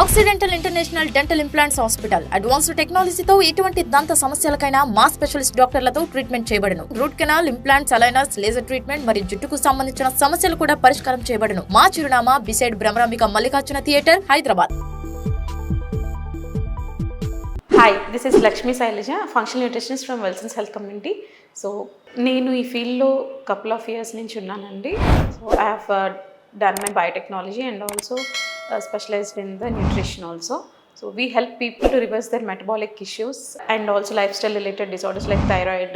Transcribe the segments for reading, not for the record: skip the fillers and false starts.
Accidental international dental implants hospital advanced టెక్నాలజీతో ఎటువంటి దంత సమస్యలకైనా మా స్పెషలిస్ట్ డాక్టర్లతో ట్రీట్మెంట్ చేయబడును. Root canal, implants, aligners, laser treatment మరియు జుట్టుకు సంబంధించిన సమస్యలు కూడా పరిష్కారం చేయబడును. మా చిరునామా beside Bhramarambika Mallikarjuna theatre, Hyderabad. Hi, this is Lakshmi Sailaja, functional nutritionist from Wellsons health community. So నేను ఈ ఫీల్డ్లో కపుల్ ఆఫ్ ఇయర్స్ నుంచి ఉన్నానండి. So I have done my biotechnology and also specialized in the nutrition also. So we help people to reverse their metabolic issues and also lifestyle related disorders like thyroid,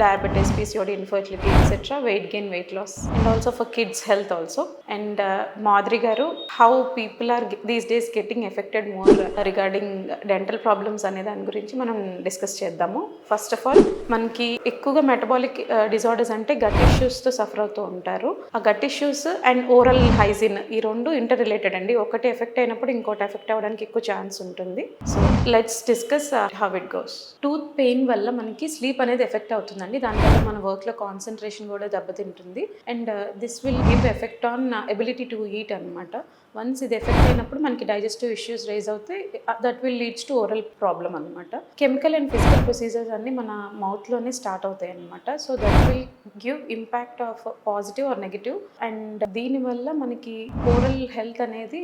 diabetes, PCOD, infertility, etc., weight gain, weight loss, and also for kids health also. And Madhuri garu, how people are these days getting affected more regarding dental problems ane dani gurinchi manam discuss cheddaamu. First of all, manki ekkuva metabolic disorders ante gut issues to suffer avutu untaru. Aa gut issues and oral hygiene ee rendu interrelated andi. Okati affect ayinappudu inkoti affect avvadaniki ekku chance ఉంటుంది. So let's discuss how it goes. Tooth pain వల్ల మనకి sleep అనేది effect అవుతుందండి. దానివల్ల మన వర్క్లో concentration కూడా దెబ్బతింటుంది. And this will give effect on ability to eat అనమాట. వన్స్ ఇది ఎఫెక్ట్ అయినప్పుడు మనకి డైజెస్టివ్ ఇష్యూస్ రైజ్ అవుతాయి. That will leads to oral problem అనమాట. కెమికల్ అండ్ ఫిజికల్ ప్రొసీజర్స్ అన్నీ మన మౌత్లోనే స్టార్ట్ అవుతాయి అనమాట. So that will give impact of positive or negative. And దీనివల్ల మనకి ఓరల్ హెల్త్ అనేది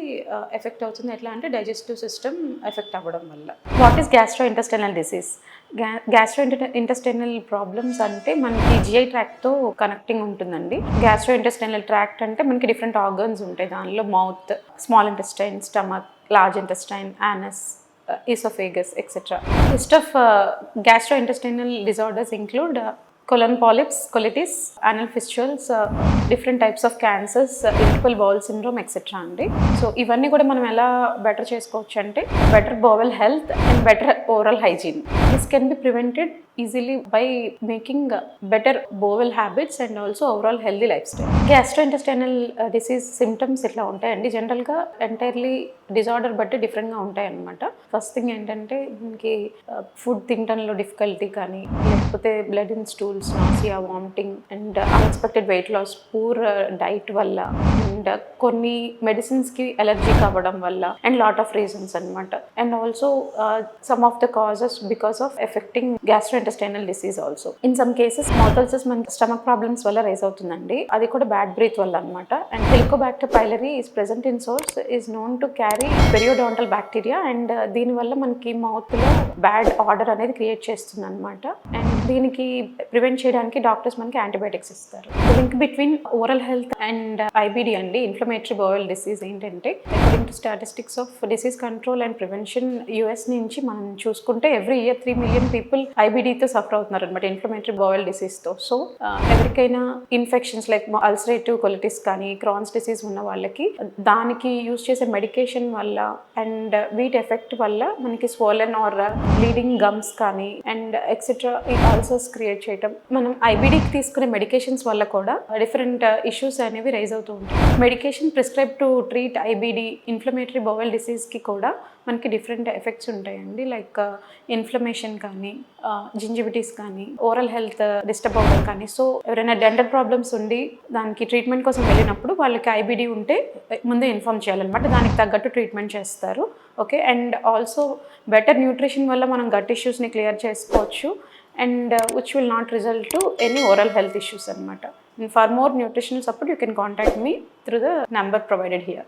ఎఫెక్ట్ అవుతుంది. ఎట్లా అంటే డైజెస్టివ్ సిస్టమ్ ఎఫెక్ట్ అవ్వడం వల్ల. What is gastrointestinal disease? Gastrointestinal problems అంటే మనకి జిఐ ట్రాక్ట్తో కనెక్టింగ్ ఉంటుందండి. గ్యాస్ట్రోఇంటెస్టైనల్ ట్రాక్ట్ అంటే మనకి డిఫరెంట్ ఆర్గన్స్ ఉంటాయి. దానిలో mouth, small intestine, stomach, large intestine, anus, esophagus, etc. List of gastrointestinal disorders include colon polyps, colitis, anal fistulas, different types of cancers, irritable bowel syndrome, etc. అండి. So ఇవన్నీ కూడా మనం ఎలా better చేసుకోవచ్చు అంటే better బowel health and better oral hygiene. This can be prevented easily by making better bowel habits and also overall healthy lifestyle. Gastrointestinal disease symptoms ఇట్లా ఉంటాయండి. జనరల్గా ఎంటైర్లీ డిజార్డర్ బట్టి డిఫరెంట్గా ఉంటాయి అన్నమాట. ఫస్ట్ థింగ్ ఏంటంటే మనకి ఫుడ్ తినడంలో డిఫికల్టీ కానీ, లేకపోతే blood in stools, nausea, vomiting and unexpected weight loss, poor diet వల్ల అండ్ కొన్ని మెడిసిన్స్కి ఎలర్జీ కావడం వల్ల అండ్ లాట్ ఆఫ్ రీజన్స్ అనమాట. And also some of the causes because of affecting gastrointestinal disease also. In some cases mouth ulcers మనకి stomach problems వల్ల rise అవుతుందండి. అది కూడా బ్యాడ్ బ్రీత్ వల్ల అనమాట. And helicobacter pylori is present in source is known to carry periodontal bacteria. And దీనివల్ల మనకి మౌత్లో bad order అనేది క్రియేట్ చేస్తుంది అనమాట. అండ్ దీనికి ప్రివెంట్ చేయడానికి డాక్టర్స్ మనకి యాంటీబయాటిక్స్ ఇస్తారు. Link between oral health and IBD అండి, ఇన్ఫ్లమేటరీ బౌవల్ డిసీజ్ ఏంటంటే according to statistics of disease control and prevention US నుంచి మనం చూసుకుంటే ఎవ్రీ ఇయర్ 3 మిలియన్ పీపుల్ ఐబిడితో సఫర్ అవుతున్నారు అనమాట, ఇన్ఫ్లమేటరీ బౌవల్ డిసీజ్తో. సో ఎవరికైనా ఇన్ఫెక్షన్స్ లైక్ అల్సరేటివ్ కొలిటిస్ కానీ, క్రాన్స్ డిసీజ్ ఉన్న వాళ్ళకి దానికి యూజ్ చేసే మెడికేషన్ వల్ల అండ్ వీటి ఎఫెక్ట్ వల్ల మనకి స్వోలెన్ ఆర్ బ్లీడింగ్ గమ్స్ కానీ అండ్ ఎక్సెట్రా ఈ అల్సర్స్ క్రియేట్ చేయటం. మనం ఐబిడికి తీసుకునే మెడికేషన్స్ వల్ల కూడా డిఫరెంట్ ఇష్యూస్ అనేవి రైజ్ అవుతూ ఉంటాయి. Medication prescribe to treat IBD, inflammatory bowel డిసీజ్కి కూడా మనకి డిఫరెంట్ ఎఫెక్ట్స్ ఉంటాయండి. లైక్ ఇన్ఫ్లమేషన్ కానీ, జింజివిటీస్ కానీ, ఓరల్ హెల్త్ డిస్టర్బ్ అవ్వడం కానీ. సో ఎవరైనా డెంటల్ ప్రాబ్లమ్స్ ఉండి దానికి ట్రీట్మెంట్ కోసం వెళ్ళినప్పుడు వాళ్ళకి ఐబిడి ఉంటే ముందే ఇన్ఫార్మ్ చేయాలన్నమాట. దానికి తగ్గట్టు ట్రీట్మెంట్ చేస్తారు. Okay. And also better nutrition వల్ల మనం గట్ ఇష్యూస్ని క్లియర్ చేసుకోవచ్చు and which will not result to any oral health issues anamata. And for more nutritional support you can contact me through the number provided here.